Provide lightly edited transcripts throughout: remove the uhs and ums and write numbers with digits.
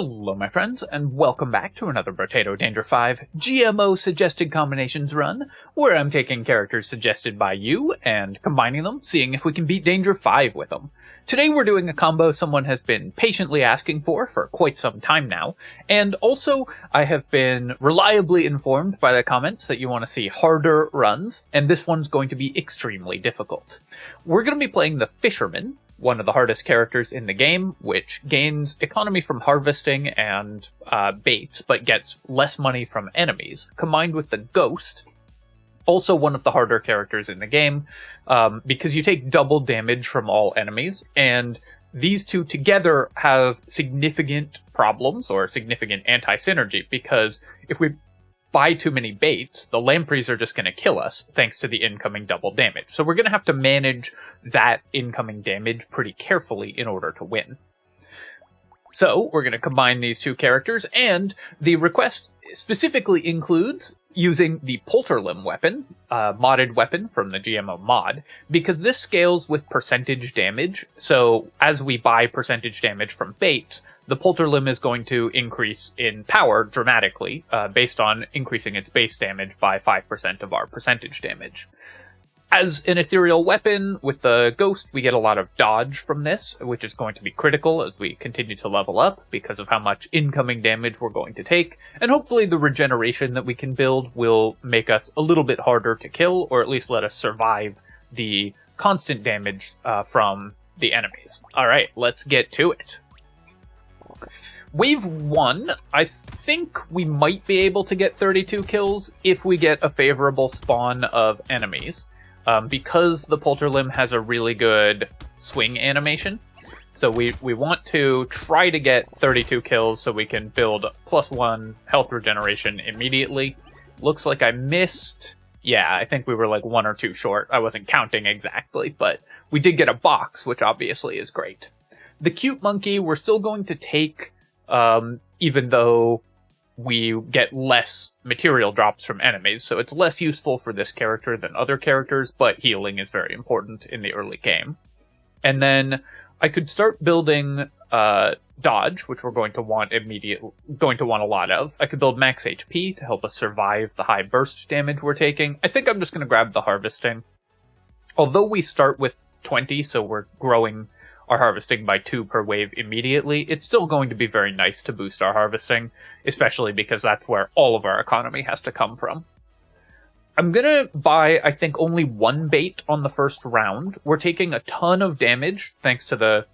Hello my friends, and welcome back to another Brotato Danger 5 GMO Suggested Combinations run, where I'm taking characters suggested by you and combining them, seeing if we can beat Danger 5 with them. Today we're doing a combo someone has been patiently asking for quite some time now, and also I have been reliably informed by the comments that you want to see harder runs, and this one's going to be extremely difficult. We're going to be playing the Fisherman, one of the hardest characters in the game, which gains economy from harvesting and baits, but gets less money from enemies, combined with the Ghost, also one of the harder characters in the game, because you take double damage from all enemies, and these two together have significant problems, or significant anti-synergy, because if we buy too many baits, the lampreys are just going to kill us, thanks to the incoming double damage. So we're going to have to manage that incoming damage pretty carefully in order to win. So we're going to combine these two characters, and the request specifically includes using the Polterlimb weapon, modded weapon from the GMO mod, because this scales with percentage damage. So as we buy percentage damage from baits, the Polterlimb is going to increase in power dramatically, based on increasing its base damage by 5% of our percentage damage. As an ethereal weapon with the Ghost, we get a lot of dodge from this, which is going to be critical as we continue to level up because of how much incoming damage we're going to take, and hopefully the regeneration that we can build will make us a little bit harder to kill, or at least let us survive the constant damage from the enemies. Alright, let's get to it. Wave 1, I think we might be able to get 32 kills if we get a favorable spawn of enemies, because the Polterlimb has a really good swing animation. So we want to try to get 32 kills so we can build +1 health regeneration immediately. Looks like I missed... Yeah, I think we were like 1 or 2 short. I wasn't counting exactly, but we did get a box, which obviously is great. The cute monkey, we're still going to take, even though we get less material drops from enemies, so it's less useful for this character than other characters, but healing is very important in the early game. And then I could start building dodge, which we're going to want a lot of. I could build max HP to help us survive the high burst damage we're taking. I think I'm just going to grab the harvesting. Although we start with 20, so we're growing our harvesting by 2 per wave immediately, it's still going to be very nice to boost our harvesting, especially because that's where all of our economy has to come from. I'm gonna buy, I think, only 1 bait on the first round. We're taking a ton of damage thanks to the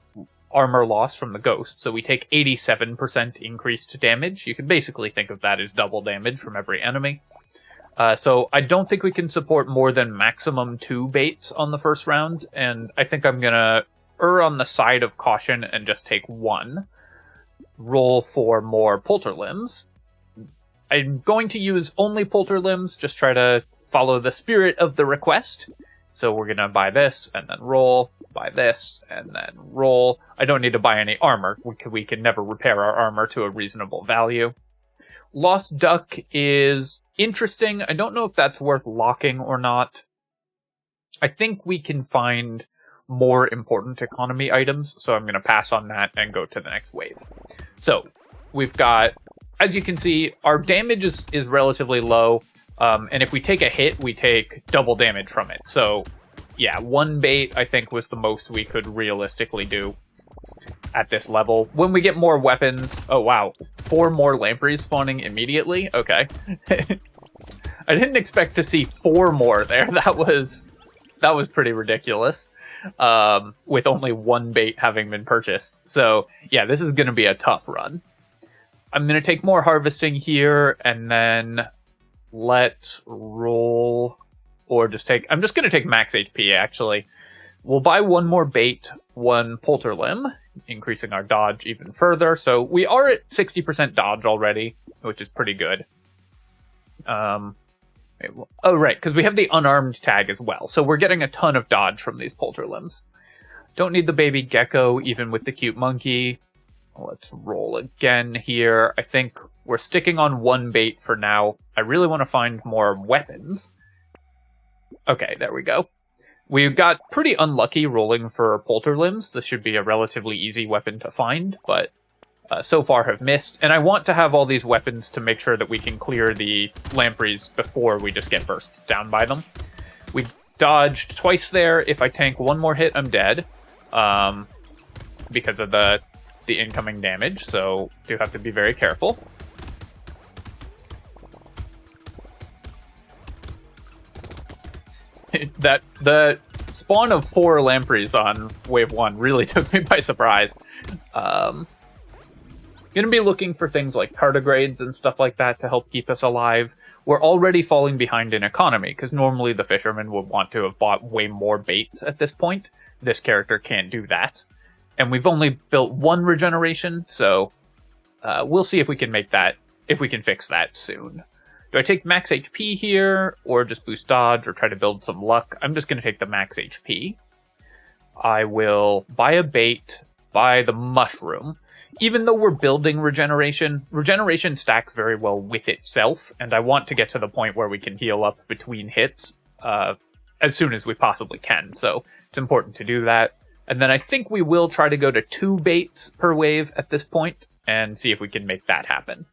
armor loss from the Ghost, so we take 87% increased damage. You can basically think of that as double damage from every enemy. So I don't think we can support more than maximum 2 baits on the first round, and I think I'm gonna err on the side of caution and just take 1. Roll for more Polterlimbs. I'm going to use only Polterlimbs, just try to follow the spirit of the request. So we're going to buy this, and then roll, buy this, and then roll. I don't need to buy any armor. We can never repair our armor to a reasonable value. Lost Duck is interesting. I don't know if that's worth locking or not. I think we can find more important economy items, so I'm going to pass on that and go to the next wave. So, we've got, as you can see, our damage is relatively low, and if we take a hit, we take double damage from it. So, yeah, 1 bait, I think, was the most we could realistically do at this level. When we get more weapons... Oh, wow. 4 more lampreys spawning immediately? Okay. I didn't expect to see 4 more there. That was pretty ridiculous. With only 1 bait having been purchased. So, yeah, this is going to be a tough run. I'm going to take more harvesting here, and then let's roll, or just take... I'm just going to take max HP, actually. We'll buy 1 more bait, 1 Polterlimb, increasing our dodge even further. So, we are at 60% dodge already, which is pretty good. Oh, right, because we have the unarmed tag as well, so we're getting a ton of dodge from these Polterlimbs. Don't need the baby gecko, even with the cute monkey. Let's roll again here. I think we're sticking on 1 bait for now. I really want to find more weapons. Okay, there we go. We got pretty unlucky rolling for Polterlimbs. This should be a relatively easy weapon to find, but so far have missed, and I want to have all these weapons to make sure that we can clear the lampreys before we just get burst down by them. We dodged twice there. If I tank one more hit, I'm dead, because of the incoming damage, so do have to be very careful. The spawn of 4 lampreys on wave 1 really took me by surprise. Gonna be looking for things like tardigrades and stuff like that to help keep us alive. We're already falling behind in economy, because normally the fisherman would want to have bought way more baits at this point. This character can't do that. And we've only built 1 regeneration, so we'll see if we can make that, if we can fix that soon. Do I take max HP here, or just boost dodge, or try to build some luck? I'm just going to take the max HP. I will buy a bait, buy the mushroom. Even though we're building regeneration stacks very well with itself, and I want to get to the point where we can heal up between hits as soon as we possibly can, so it's important to do that. And then I think we will try to go to 2 baits per wave at this point, and see if we can make that happen.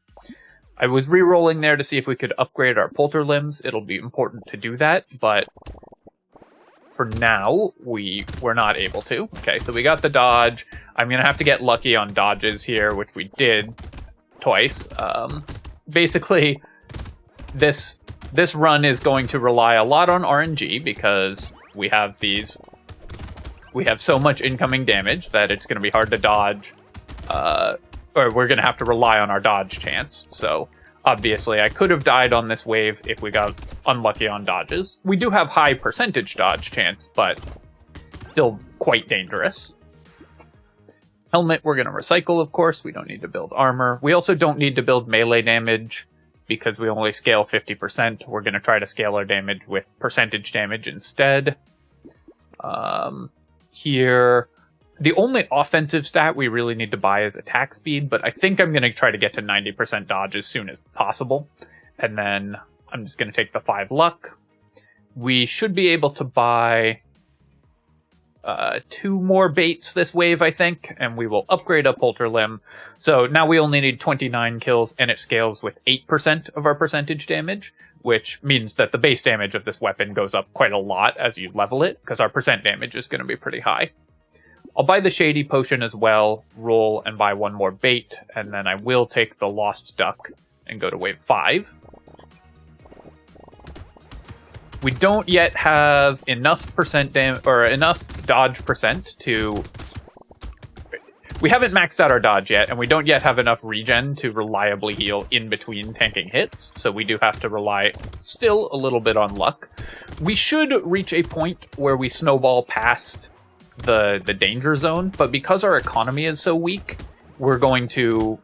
I was re-rolling there to see if we could upgrade our polter limbs. It'll be important to do that, but for now, we're not able to. Okay, so we got the dodge. I'm going to have to get lucky on dodges here, which we did twice. Basically, this run is going to rely a lot on RNG, because we have so much incoming damage that it's going to be hard to dodge, or we're going to have to rely on our dodge chance. So obviously I could have died on this wave if we got unlucky on dodges. We do have high percentage dodge chance, but still quite dangerous. Helmet we're going to recycle, of course. We don't need to build armor. We also don't need to build melee damage because we only scale 50%. We're going to try to scale our damage with percentage damage instead. Here, the only offensive stat we really need to buy is attack speed, but I think I'm going to try to get to 90% dodge as soon as possible. And then I'm just going to take the 5 luck. We should be able to buy 2 more baits this wave, I think, and we will upgrade a polter limb. So now we only need 29 kills, and it scales with 8% of our percentage damage, which means that the base damage of this weapon goes up quite a lot as you level it, because our percent damage is going to be pretty high. I'll buy the Shady Potion as well, roll and buy 1 more bait, and then I will take the Lost Duck and go to wave 5. We don't yet have enough enough dodge percent to... We haven't maxed out our dodge yet, and we don't yet have enough regen to reliably heal in between tanking hits, so we do have to rely still a little bit on luck. We should reach a point where we snowball past the danger zone, but because our economy is so weak, we're going to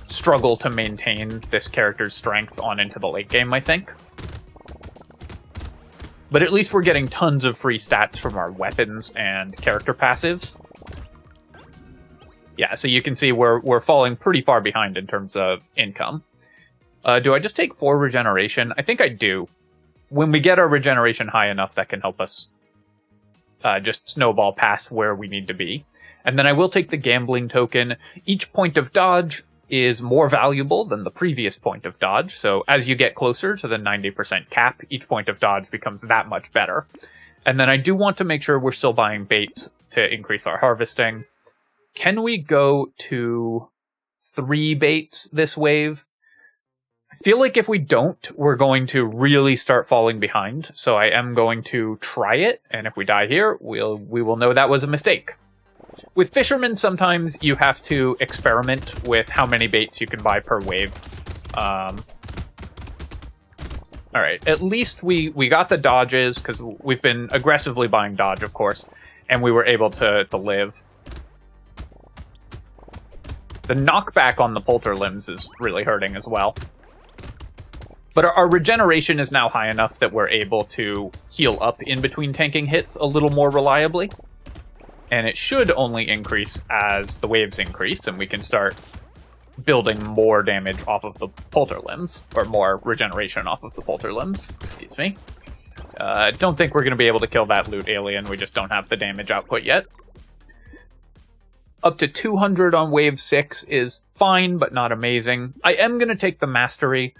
struggle to maintain this character's strength on into the late game, I think. But at least we're getting tons of free stats from our weapons and character passives. Yeah, so you can see we're falling pretty far behind in terms of income. Do I just take 4 regeneration? I think I do. When we get our regeneration high enough, that can help us just snowball past where we need to be. And then I will take the gambling token. Each point of dodge is more valuable than the previous point of dodge, so as you get closer to the 90% cap, each point of dodge becomes that much better. And then I do want to make sure we're still buying baits to increase our harvesting. Can we go to 3 baits this wave? I feel like if we don't, we're going to really start falling behind, so I am going to try it, and if we die here, we will know that was a mistake. With Fisherman, sometimes you have to experiment with how many baits you can buy per wave. Alright, at least we got the dodges, because we've been aggressively buying dodge, of course, and we were able to live. The knockback on the polter limbs is really hurting as well. But our regeneration is now high enough that we're able to heal up in between tanking hits a little more reliably. And it should only increase as the waves increase, and we can start building more damage off of the polter limbs, or more regeneration off of the polter limbs. Excuse me. Don't think we're going to be able to kill that loot alien, we just don't have the damage output yet. Up to 200 on wave 6 is fine, but not amazing. I am going to take the mastery.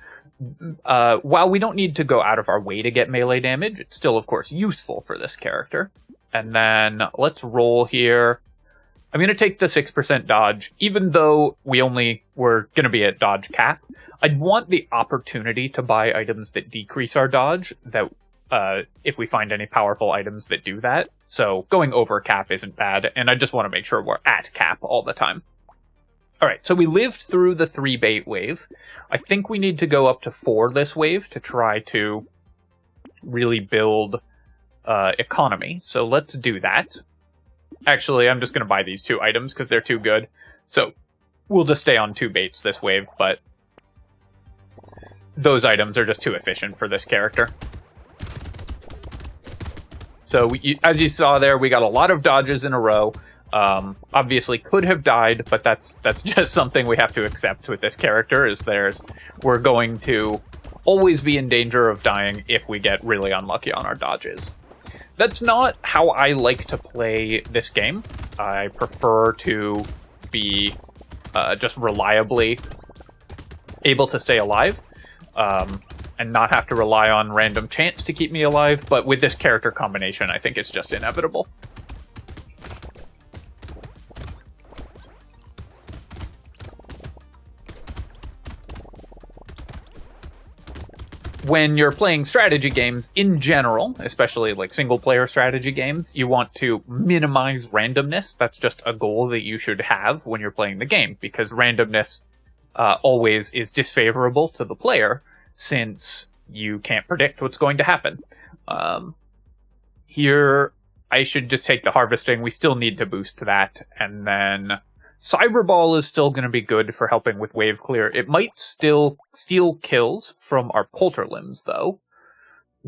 While we don't need to go out of our way to get melee damage, it's still, of course, useful for this character. And then let's roll here. I'm going to take the 6% dodge, even though we only were going to be at dodge cap. I'd want the opportunity to buy items that decrease our dodge, that if we find any powerful items that do that. So going over cap isn't bad, and I just want to make sure we're at cap all the time. Alright, so we lived through the 3 bait wave. I think we need to go up to 4 this wave to try to really build economy. So let's do that. Actually, I'm just going to buy these 2 items because they're too good. So we'll just stay on 2 baits this wave, but those items are just too efficient for this character. So as you saw there, we got a lot of dodges in a row. Obviously could have died, but that's just something we have to accept with this character, is we're going to always be in danger of dying if we get really unlucky on our dodges. That's not how I like to play this game. I prefer to be just reliably able to stay alive, and not have to rely on random chance to keep me alive, but with this character combination, I think it's just inevitable. When you're playing strategy games in general, especially like single-player strategy games, you want to minimize randomness. That's just a goal that you should have when you're playing the game, because randomness always is disfavorable to the player, since you can't predict what's going to happen. Here, I should just take the harvesting. We still need to boost that, and then Cyberball is still going to be good for helping with wave clear. It might still steal kills from our Polterlimbs, though.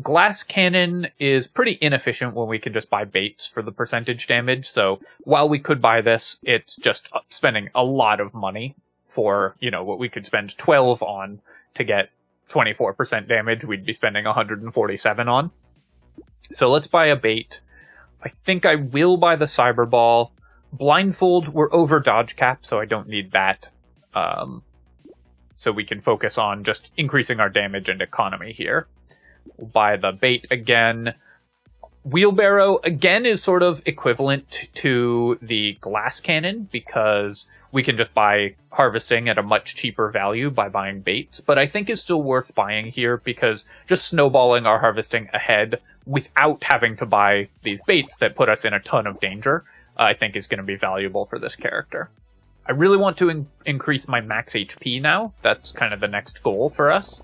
Glass Cannon is pretty inefficient when we can just buy baits for the percentage damage, so while we could buy this, it's just spending a lot of money for, what we could spend 12 on to get 24% damage, we'd be spending 147 on. So let's buy a bait. I think I will buy the Cyberball. Blindfold, we're over dodge cap, so I don't need that. So we can focus on just increasing our damage and economy here. We'll buy the bait again. Wheelbarrow, again, is sort of equivalent to the Glass Cannon, because we can just buy harvesting at a much cheaper value by buying baits, but I think is still worth buying here, because just snowballing our harvesting ahead without having to buy these baits that put us in a ton of danger, I think is going to be valuable for this character. I really want to increase my max HP now. That's kind of the next goal for us.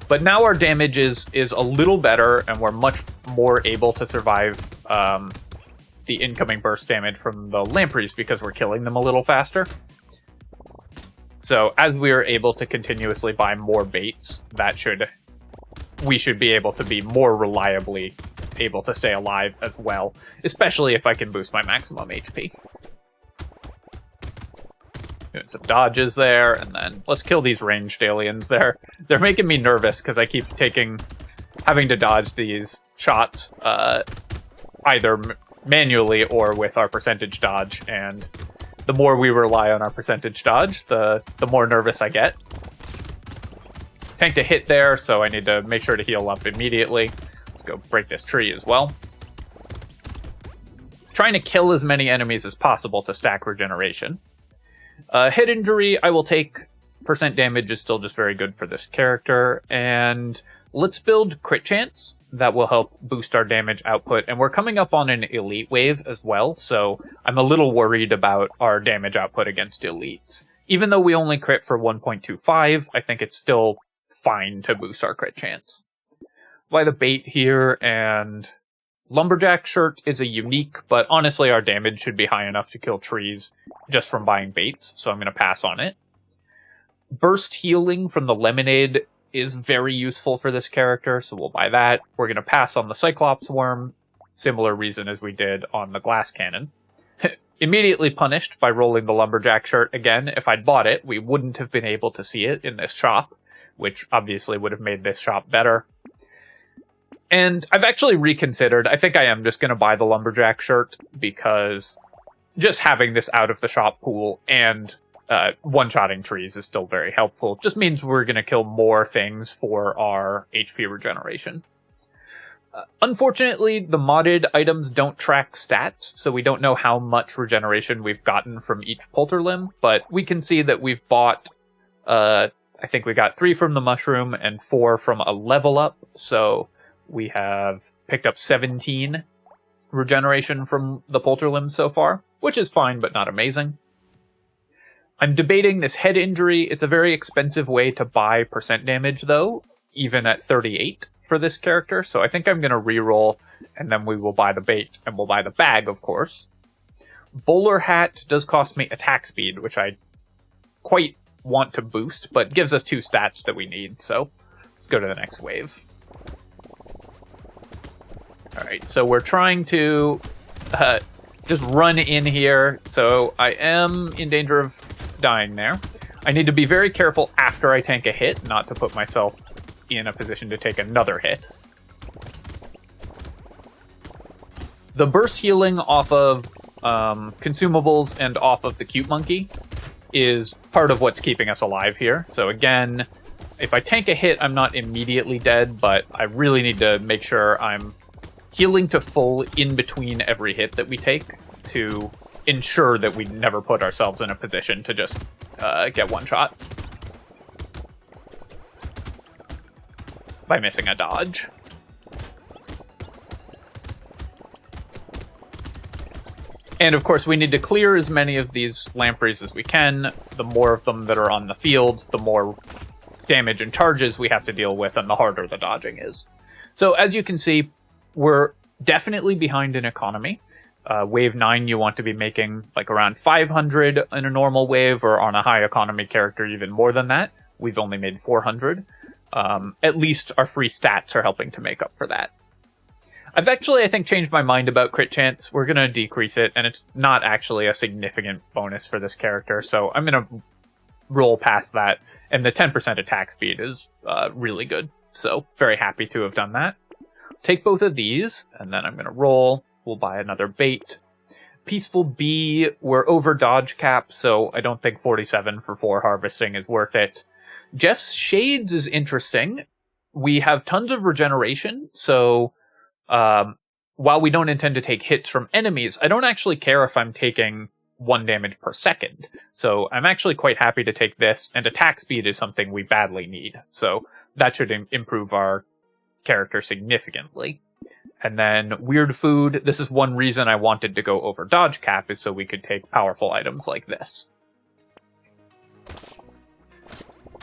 But now our damage is a little better, and we're much more able to survive the incoming burst damage from the lampreys because we're killing them a little faster. So as we are able to continuously buy more baits, we should be able to be more reliably able to stay alive as well, especially if I can boost my maximum HP. Doing some dodges there, and then let's kill these ranged aliens there. They're making me nervous because I keep having to dodge these shots either manually or with our percentage dodge, and the more we rely on our percentage dodge, the more nervous I get. Tanked a hit there, so I need to make sure to heal up immediately. Let's go break this tree as well. Trying to kill as many enemies as possible to stack regeneration. Hit injury, I will take. Percent damage is still just very good for this character. And let's build crit chance. That will help boost our damage output. And we're coming up on an elite wave as well, so I'm a little worried about our damage output against elites. Even though we only crit for 1.25, I think it's still fine to boost our crit chance. Buy the bait here, and Lumberjack shirt is a unique, but honestly our damage should be high enough to kill trees just from buying baits, so I'm going to pass on it. Burst healing from the lemonade is very useful for this character, so we'll buy that. We're going to pass on the Cyclops worm, similar reason as we did on the glass cannon. Immediately punished by rolling the Lumberjack shirt again. If I'd bought it, we wouldn't have been able to see it in this shop, which obviously would have made this shop better. And I've actually reconsidered. I think I am just going to buy the Lumberjack shirt because just having this out of the shop pool and one-shotting trees is still very helpful. Just means we're going to kill more things for our HP regeneration. Unfortunately, the modded items don't track stats, so we don't know how much regeneration we've gotten from each Polterlimb, but we can see that we've bought, I think we got 3 from the mushroom and 4 from a level up, so we have picked up 17 regeneration from the Polterlimb so far, which is fine, but not amazing. I'm debating this head injury. It's a very expensive way to buy percent damage, though, even at 38 for this character, so I think I'm going to reroll, and then we will buy the bait, and we'll buy the bag, of course. Bowler Hat does cost me attack speed, which I quite want to boost, but gives us 2 stats that we need, so let's go to the next wave. Alright, so we're trying to just run in here, so I am in danger of dying there. I need to be very careful after I tank a hit, not to put myself in a position to take another hit. The burst healing off of consumables and off of the cute monkey is part of what's keeping us alive here. So again, if I tank a hit, I'm not immediately dead, but I really need to make sure I'm healing to full in between every hit that we take to ensure that we never put ourselves in a position to just get one shot by missing a dodge. And of course, we need to clear as many of these lampreys as we can. The more of them that are on the field, the more damage and charges we have to deal with, and the harder the dodging is. So as you can see, we're definitely behind in economy. Wave 9, you want to be making like around 500 in a normal wave, or on a high economy character, even more than that. We've only made 400. At least our free stats are helping to make up for that. I've actually, I think, changed my mind about crit chance. We're going to decrease it, and it's not actually a significant bonus for this character, so I'm going to roll past that, and the 10% attack speed is really good, so very happy to have done that. Take both of these, and then I'm going to roll. We'll buy another bait. Peaceful Bee, we're over dodge cap, so I don't think 47 for 4 harvesting is worth it. Jeff's Shades is interesting. We have tons of regeneration, so while we don't intend to take hits from enemies, I don't actually care if I'm taking 1 damage per second. So I'm actually quite happy to take this, and attack speed is something we badly need. So that should improve our character significantly. And then Weird Food, this is one reason I wanted to go over dodge cap, is so we could take powerful items like this.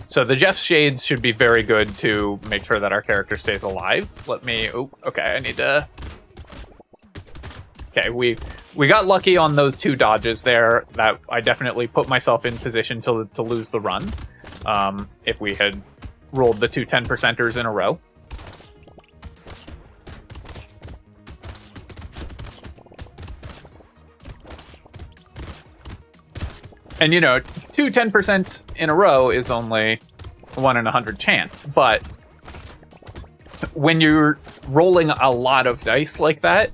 So the Jeff's Shades should be very good to make sure that our character stays alive. Let me... Oh, okay, I need to... Okay, we got lucky on those 2 dodges there. That I definitely put myself in position to lose the run. If we had rolled the 2 10%ers in a row. And, you know, 2 10% in a row is only 1 in 100 chance. But when you're rolling a lot of dice like that,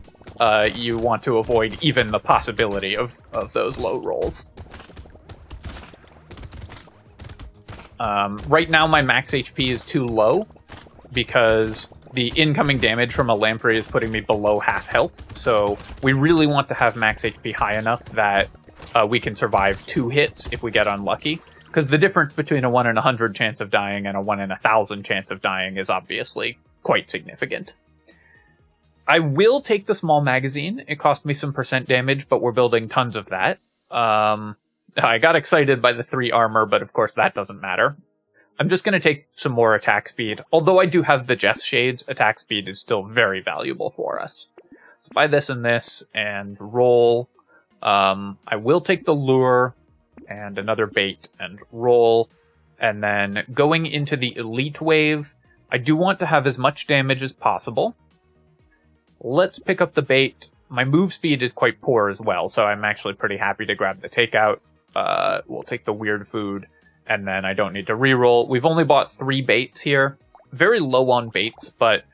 you want to avoid even the possibility of those low rolls. Right now, my max HP is too low because the incoming damage from a lamprey is putting me below half health. So we really want to have max HP high enough that we can survive 2 hits if we get unlucky, because the difference between a 1 in 100 chance of dying and a 1 in 1,000 chance of dying is obviously quite significant. I will take the small magazine. It cost me some percent damage, but we're building tons of that. I got excited by the 3 armor, but of course that doesn't matter. I'm just going to take some more attack speed. Although I do have the Jeff's Shades, attack speed is still very valuable for us. So buy this and this, and roll. I will take the lure and another bait and roll. And then going into the elite wave, I do want to have as much damage as possible. Let's pick up the bait. My move speed is quite poor as well, so I'm actually pretty happy to grab the takeout. We'll take the Weird Food, and then I don't need to reroll. We've only bought 3 baits here. Very low on baits, but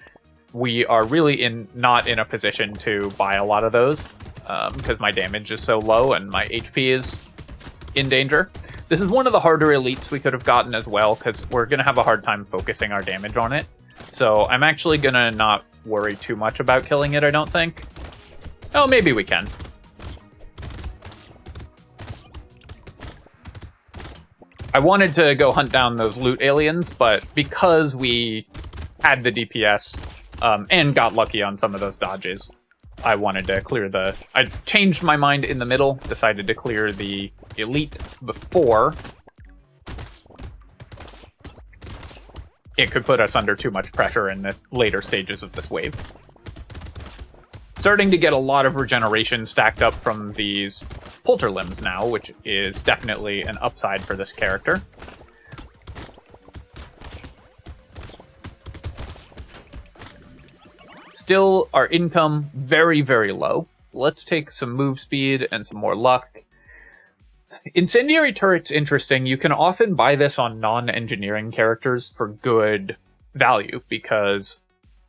we are really not in a position to buy a lot of those. because my damage is so low and my HP is in danger. This is one of the harder elites we could have gotten as well, because we're going to have a hard time focusing our damage on it. So I'm actually going to not worry too much about killing it, I don't think. Oh, maybe we can. I wanted to go hunt down those loot aliens, but because we had the DPS and got lucky on some of those dodges, I wanted to clear the... I changed my mind in the middle, decided to clear the elite before it could put us under too much pressure in the later stages of this wave. Starting to get a lot of regeneration stacked up from these Polter limbs now, which is definitely an upside for this character. Still, our income very, very low. Let's take some move speed and some more luck. Incendiary turret's interesting. You can often buy this on non-engineering characters for good value, because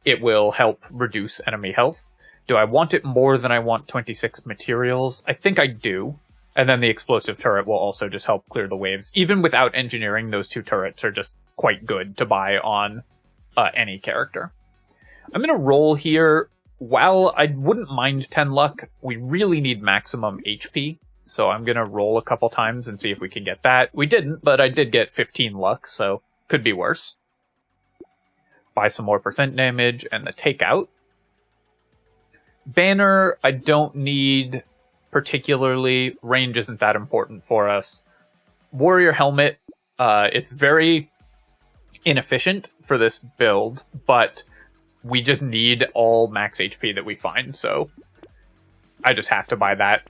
it will help reduce enemy health. Do I want it more than I want 26 materials? I think I do. And then the explosive turret will also just help clear the waves. Even without engineering, those two turrets are just quite good to buy on any character. I'm going to roll here. While I wouldn't mind 10 luck, we really need maximum HP. So I'm going to roll a couple times and see if we can get that. We didn't, but I did get 15 luck, so could be worse. Buy some more percent damage and the takeout. Banner, I don't need particularly. Range isn't that important for us. Warrior Helmet, it's very inefficient for this build, but we just need all max HP that we find, so I just have to buy that.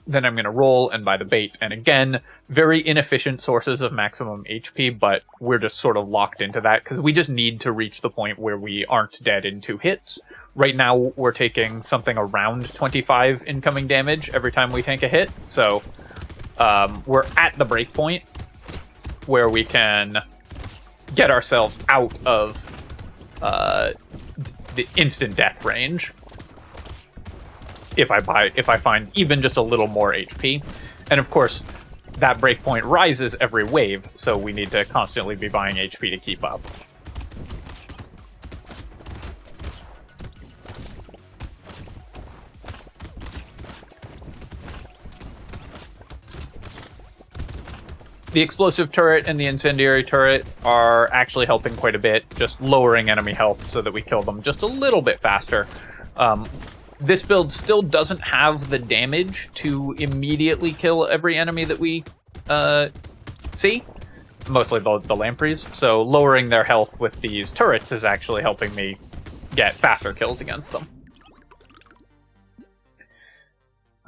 Then I'm going to roll and buy the bait, and again, very inefficient sources of maximum HP, but we're just sort of locked into that, because we just need to reach the point where we aren't dead in 2 hits. Right now, we're taking something around 25 incoming damage every time we take a hit, so we're at the break point where we can get ourselves out of the instant death range. If I find even just a little more HP. And of course, that breakpoint rises every wave, so we need to constantly be buying HP to keep up. The explosive turret and the incendiary turret are actually helping quite a bit, just lowering enemy health so that we kill them just a little bit faster. This build still doesn't have the damage to immediately kill every enemy that we see. Mostly the lampreys. So lowering their health with these turrets is actually helping me get faster kills against them.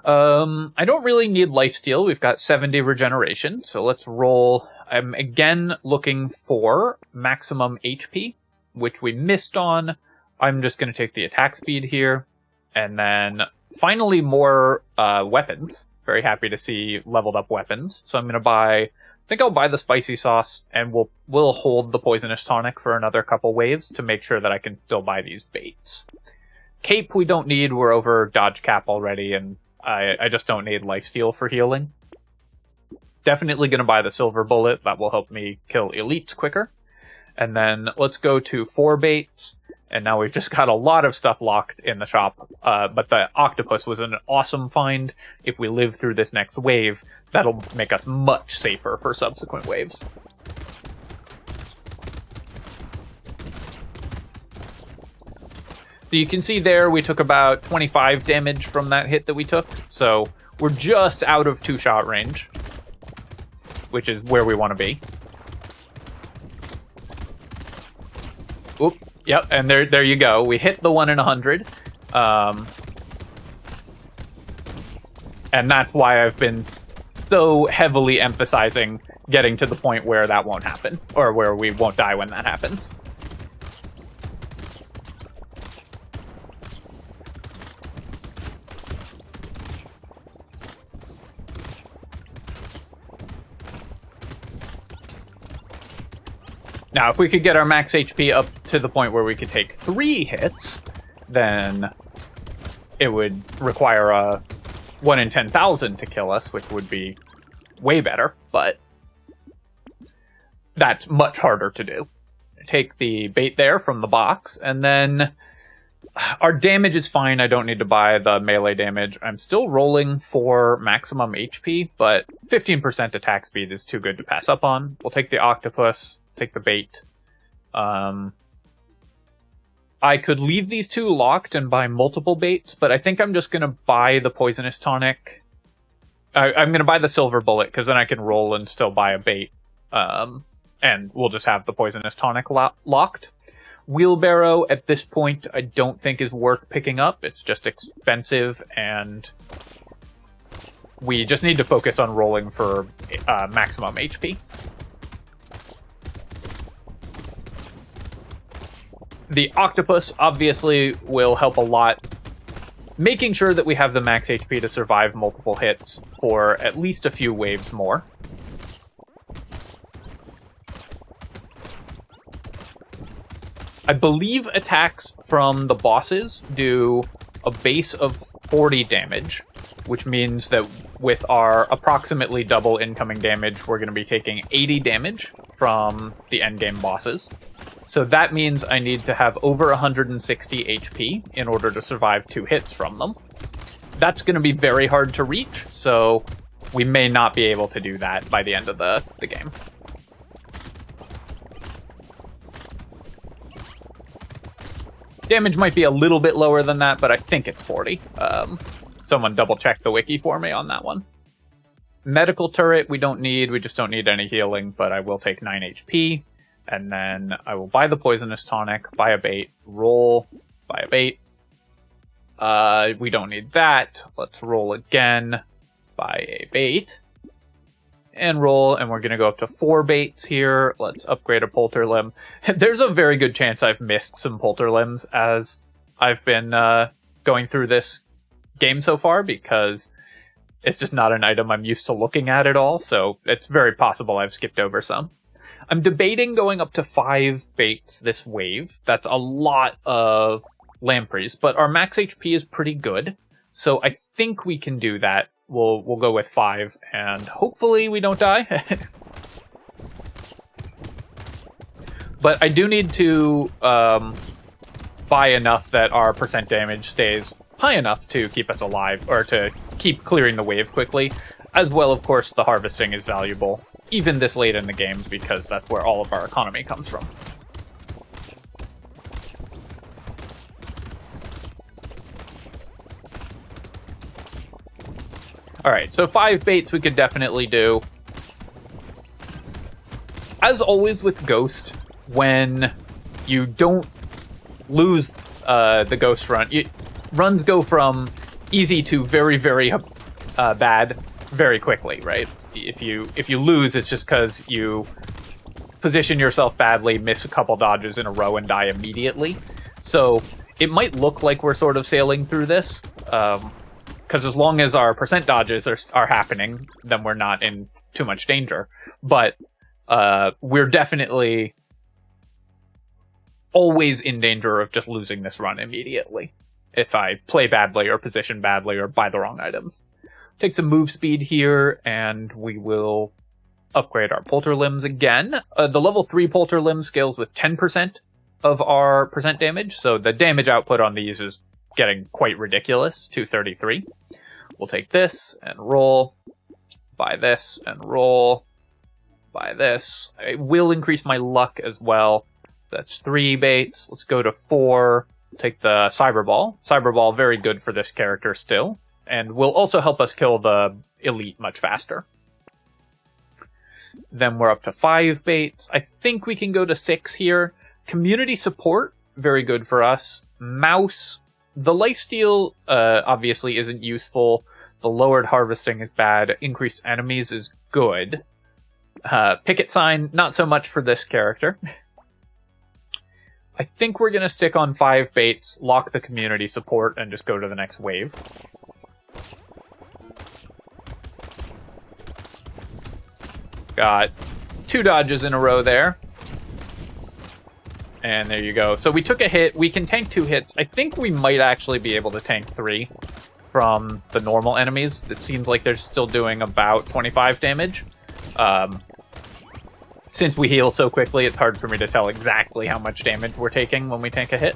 I don't really need lifesteal. We've got 70 regeneration, so let's roll. I'm again looking for maximum HP, which we missed on. I'm just going to take the attack speed here. And then finally more weapons. Very happy to see leveled up weapons. So I'm going to buy, I think I'll buy the spicy sauce, and we'll hold the poisonous tonic for another couple waves to make sure that I can still buy these baits. Cape we don't need, we're over dodge cap already, and I just don't need lifesteal for healing. Definitely going to buy the silver bullet, that will help me kill elites quicker. And then let's go to 4 baits. And now we've just got a lot of stuff locked in the shop. But the octopus was an awesome find. If we live through this next wave, that'll make us much safer for subsequent waves. So you can see there we took about 25 damage from that hit that we took. So we're just out of 2-shot range, which is where we want to be. Oop. Yep, and there you go. We hit the 1 in 100. And that's why I've been so heavily emphasizing getting to the point where that won't happen, or where we won't die when that happens. Now, if we could get our max HP up to the point where we could take 3 hits, then it would require a 1 in 10,000 to kill us, which would be way better, but that's much harder to do. Take the bait there from the box, and then our damage is fine. I don't need to buy the melee damage. I'm still rolling for maximum HP, but 15% attack speed is too good to pass up on. We'll take the octopus, take the bait. I could leave these two locked and buy multiple baits, but I think I'm just going to buy the poisonous tonic. I'm going to buy the silver bullet, because then I can roll and still buy a bait. And we'll just have the poisonous tonic locked. Wheelbarrow, at this point, I don't think is worth picking up. It's just expensive, and we just need to focus on rolling for maximum HP. The octopus, obviously, will help a lot, making sure that we have the max HP to survive multiple hits for at least a few waves more. I believe attacks from the bosses do a base of 40 damage, which means that with our approximately double incoming damage, we're going to be taking 80 damage from the endgame bosses. So that means I need to have over 160 HP in order to survive 2 hits from them. That's going to be very hard to reach, so we may not be able to do that by the end of the game. Damage might be a little bit lower than that, but I think it's 40. Someone double-check the wiki for me on that one. Medical turret we don't need. We just don't need any healing, but I will take 9 HP. And then I will buy the poisonous tonic, buy a bait, roll, buy a bait. We don't need that. Let's roll again, buy a bait, and roll, and we're going to go up to 4 baits here. Let's upgrade a polter limb. There's a very good chance I've missed some polter limbs as I've been going through this game so far, because it's just not an item I'm used to looking at all, so it's very possible I've skipped over some. I'm debating going up to 5 baits this wave. That's a lot of lampreys, but our max HP is pretty good, so I think we can do that. We'll go with 5, and hopefully we don't die. But I do need to buy enough that our percent damage stays high enough to keep us alive, or to keep clearing the wave quickly. As well, of course, the harvesting is valuable, even this late in the game, because that's where all of our economy comes from. Alright, so 5 baits we could definitely do. As always with Ghost, when you don't lose the Ghost run, runs go from easy to very, very bad very quickly, right? If you lose, it's just because you position yourself badly, miss a couple dodges in a row, and die immediately. So it might look like we're sort of sailing through this, because as long as our percent dodges are happening, then we're not in too much danger. But we're definitely always in danger of just losing this run immediately if I play badly or position badly or buy the wrong items. Take some move speed here, and we will upgrade our polter limbs again. The level 3 polter limb scales with 10% of our percent damage, so the damage output on these is getting quite ridiculous, 233. We'll take this and roll, buy this and roll, buy this. I will increase my luck as well. That's 3 baits. Let's go to 4. Take the Cyberball. Cyberball, very good for this character still, and will also help us kill the elite much faster. Then we're up to 5 baits. I think we can go to 6 here. Community support, very good for us. Mouse, the lifesteal obviously isn't useful. The lowered harvesting is bad. Increased enemies is good. Picket sign, not so much for this character. I think we're going to stick on 5 baits, lock the community support, and just go to the next wave. Got 2 dodges in a row there. And there you go. So we took a hit. We can tank 2 hits. I think we might actually be able to tank 3 from the normal enemies. It seems like they're still doing about 25 damage. Since we heal so quickly, it's hard for me to tell exactly how much damage we're taking when we tank a hit.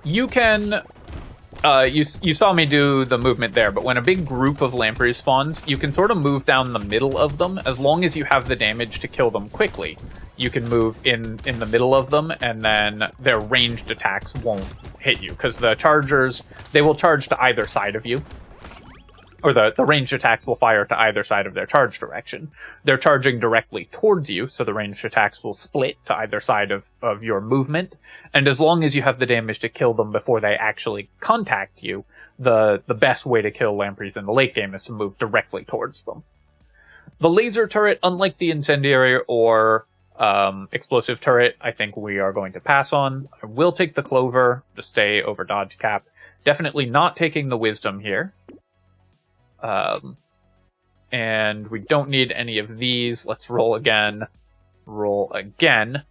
You can, you saw me do the movement there, but when a big group of lampreys spawns, you can sort of move down the middle of them, as long as you have the damage to kill them quickly. You can move in the middle of them, and then their ranged attacks won't hit you, because the chargers, they will charge to either side of you. Or the ranged attacks will fire to either side of their charge direction. They're charging directly towards you, so the ranged attacks will split to either side of your movement. And as long as you have the damage to kill them before they actually contact you, the best way to kill lampreys in the late game is to move directly towards them. The laser turret, unlike the incendiary or explosive turret, I think we are going to pass on. I will take the clover to stay over dodge cap. Definitely not taking the wisdom here. And we don't need any of these. Let's roll again. Roll again.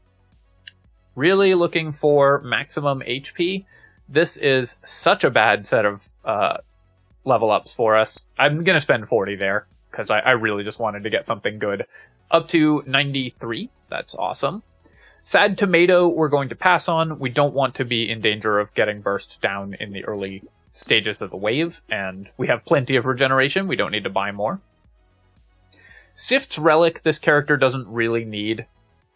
Really looking for maximum HP. This is such a bad set of level ups for us. I'm going to spend 40 there, because I really just wanted to get something good. Up to 93. That's awesome. Sad Tomato, we're going to pass on. We don't want to be in danger of getting burst down in the early stages of the wave, and we have plenty of regeneration. We don't need to buy more. Sift's Relic, this character doesn't really need.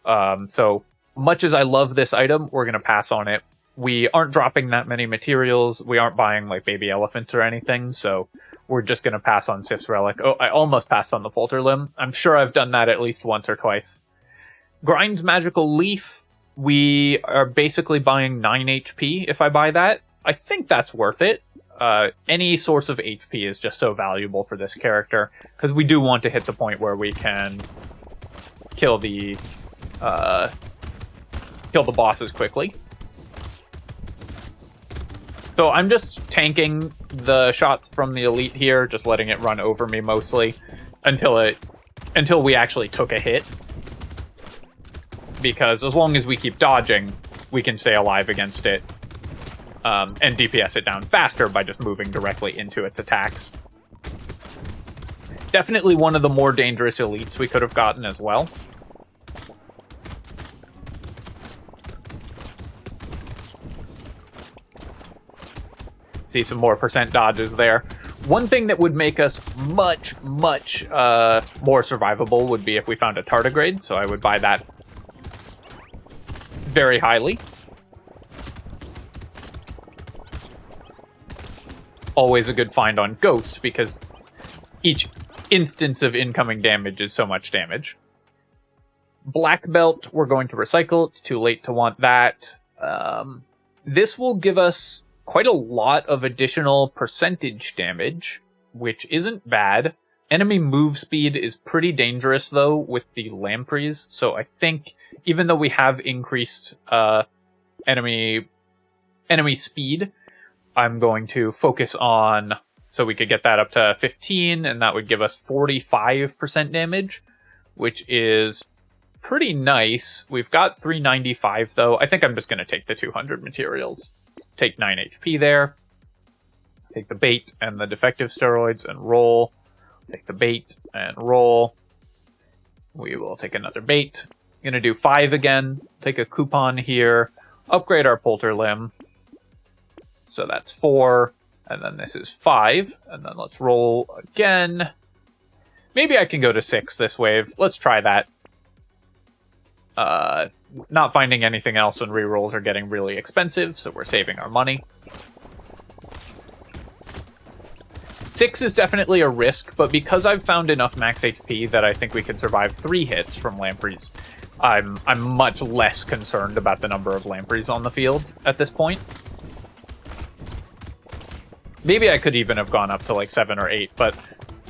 So much as I love this item, we're going to pass on it. We aren't dropping that many materials. We aren't buying like baby elephants or anything, so we're just going to pass on Sift's Relic. Oh, I almost passed on the Polter Limb. I'm sure I've done that at least once or twice. Grind's Magical Leaf, we are basically buying 9 HP if I buy that. I think that's worth it. Any source of HP is just so valuable for this character, because we do want to hit the point where we can kill the bosses quickly. So I'm just tanking the shots from the elite here, just letting it run over me mostly until we actually took a hit. Because as long as we keep dodging, we can stay alive against it. And DPS it down faster by just moving directly into its attacks. Definitely one of the more dangerous elites we could have gotten as well. See some more percent dodges there. One thing that would make us much more survivable would be if we found a tardigrade, so I would buy that very highly. Always a good find on Ghost, because each instance of incoming damage is so much damage. Black Belt, we're going to recycle. It's too late to want that. This will give us quite a lot of additional percentage damage, which isn't bad. Enemy move speed is pretty dangerous, though, with the lampreys, so I think, even though we have increased enemy speed, I'm going to focus on, so we could get that up to 15, and that would give us 45% damage, which is pretty nice. We've got 395, though. I think I'm just going to take the 200 materials. Take 9 HP there. Take the bait and the defective steroids and roll. Take the bait and roll. We will take another bait. Going to do 5 again. Take a coupon here. Upgrade our Polter Limb. So that's 4, and then this is 5, and then let's roll again. Maybe I can go to 6 this wave. Let's try that. Not finding anything else, and rerolls are getting really expensive, so we're saving our money. 6 is definitely a risk, but because I've found enough max HP that I think we can survive 3 hits from lampreys, I'm much less concerned about the number of lampreys on the field at this point. Maybe I could even have gone up to like 7 or 8, but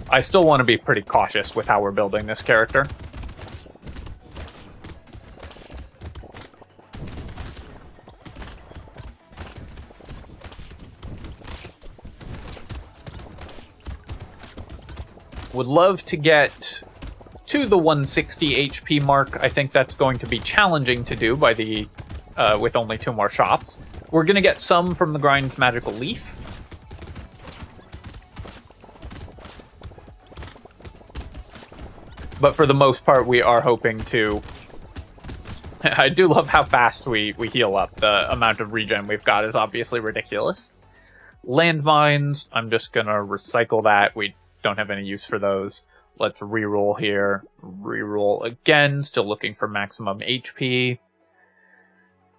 I still want to be pretty cautious with how we're building this character. Would love to get to the 160 HP mark. I think that's going to be challenging to do by the with only 2 more shops. We're going to get some from the Grind's Magical Leaf. But for the most part, we are hoping to... I do love how fast we heal up. The amount of regen we've got is obviously ridiculous. Landmines, I'm just going to recycle that. We don't have any use for those. Let's reroll here. Reroll again. Still looking for maximum HP.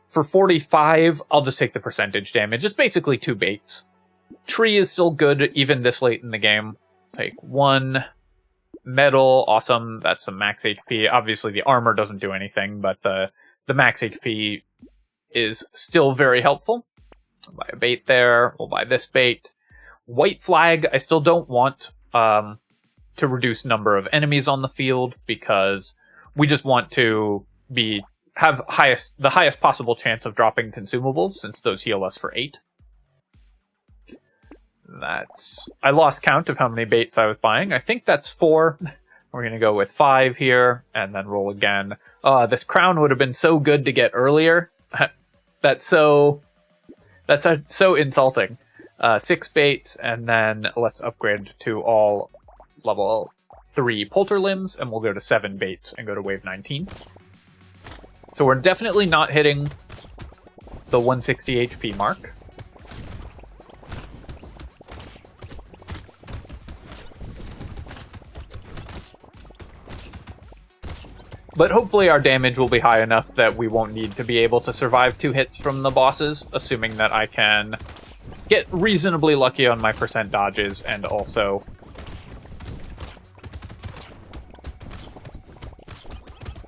For 45, I'll just take the percentage damage. It's basically 2 baits. Tree is still good even this late in the game. Take 1. Metal, awesome. That's some max HP. Obviously, the armor doesn't do anything, but the max HP is still very helpful. I'll buy a bait there. We'll buy this bait. White flag, I still don't want to reduce number of enemies on the field because we just want to have the highest possible chance of dropping consumables since those heal us for 8. I lost count of how many baits I was buying. I think that's 4. We're going to go with 5 here, and then roll again. This crown would have been so good to get earlier. That's so insulting. 6 baits, and then let's upgrade to all level 3 Polter Limbs, and we'll go to 7 baits and go to wave 19. So we're definitely not hitting the 160 HP mark. But hopefully our damage will be high enough that we won't need to be able to survive 2 hits from the bosses, assuming that I can get reasonably lucky on my percent dodges and also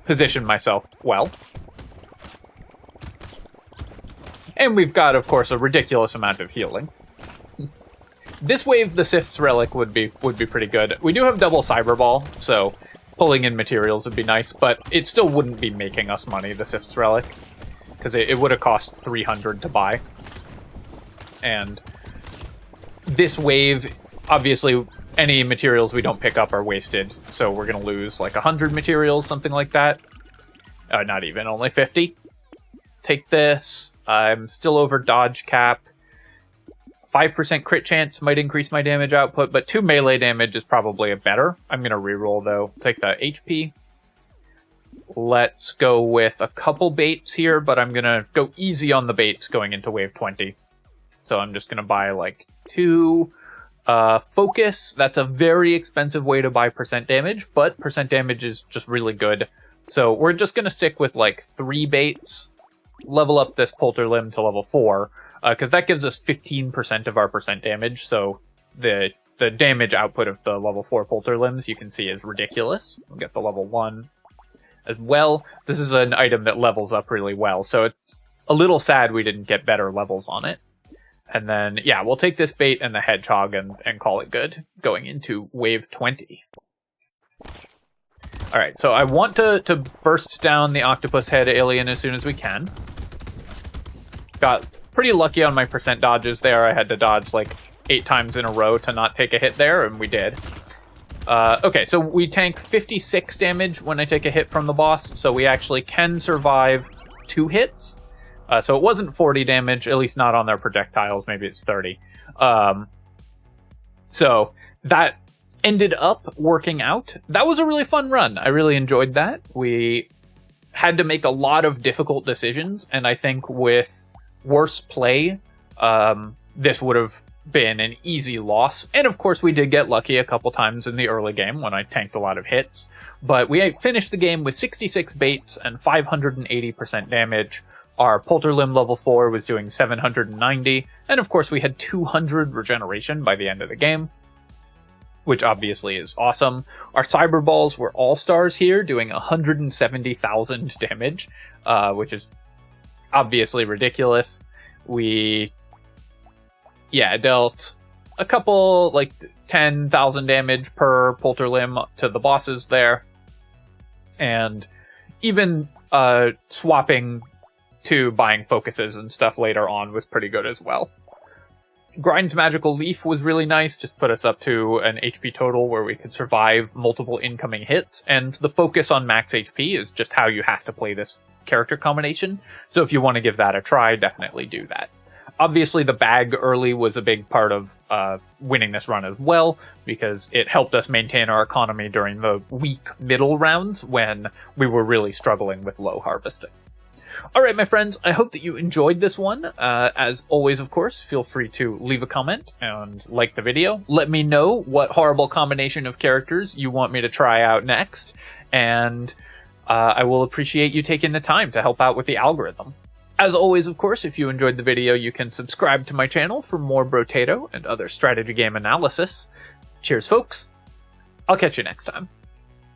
position myself well. And we've got, of course, a ridiculous amount of healing. This wave, the Sif's Relic would be pretty good. We do have double Cyber Ball, so pulling in materials would be nice, but it still wouldn't be making us money, the Sif's Relic, because it would have cost 300 to buy. And this wave, obviously, any materials we don't pick up are wasted, so we're going to lose like 100 materials, something like that. Not even, only 50. Take this. I'm still over dodge cap. 5% crit chance might increase my damage output, but 2 melee damage is probably a better. I'm going to reroll, though. Take the HP. Let's go with a couple baits here, but I'm going to go easy on the baits going into wave 20. So I'm just going to buy, like, 2 focus. That's a very expensive way to buy percent damage, but percent damage is just really good. So we're just going to stick with, like, 3 baits. Level up this Polter Limb to level 4. Because that gives us 15% of our percent damage, so the damage output of the level 4 Polter Limbs, you can see, is ridiculous. We'll get the level 1 as well. This is an item that levels up really well, so it's a little sad we didn't get better levels on it. And then, yeah, we'll take this bait and the Hedgehog and call it good, going into wave 20. Alright, so I want to burst down the octopus head alien as soon as we can. Got pretty lucky on my percent dodges there. I had to dodge like 8 times in a row to not take a hit there, and we did. Okay, so we tank 56 damage when I take a hit from the boss, so we actually can survive 2 hits. So it wasn't 40 damage, at least not on their projectiles. Maybe it's 30. So that ended up working out. That was a really fun run. I really enjoyed that. We had to make a lot of difficult decisions, and I think with worse play, this would have been an easy loss. And of course, we did get lucky a couple times in the early game when I tanked a lot of hits. But we finished the game with 66 baits and 580% damage. Our Polter Limb level 4 was doing 790. And of course, we had 200 regeneration by the end of the game, which obviously is awesome. Our Cyber Balls were all-stars here, doing 170,000 damage, which is obviously ridiculous. We, dealt a couple, like, 10,000 damage per Polter Limb to the bosses there. And even swapping to buying focuses and stuff later on was pretty good as well. Grind's Magical Leaf was really nice, just put us up to an HP total where we could survive multiple incoming hits, and the focus on max HP is just how you have to play this character combination, so if you want to give that a try, definitely do that. Obviously, the bag early was a big part of winning this run as well, because it helped us maintain our economy during the weak middle rounds when we were really struggling with low harvesting. Alright, my friends, I hope that you enjoyed this one. As always, of course, feel free to leave a comment and like the video. Let me know what horrible combination of characters you want me to try out next, and I will appreciate you taking the time to help out with the algorithm. As always, of course, if you enjoyed the video, you can subscribe to my channel for more Brotato and other strategy game analysis. Cheers, folks. I'll catch you next time.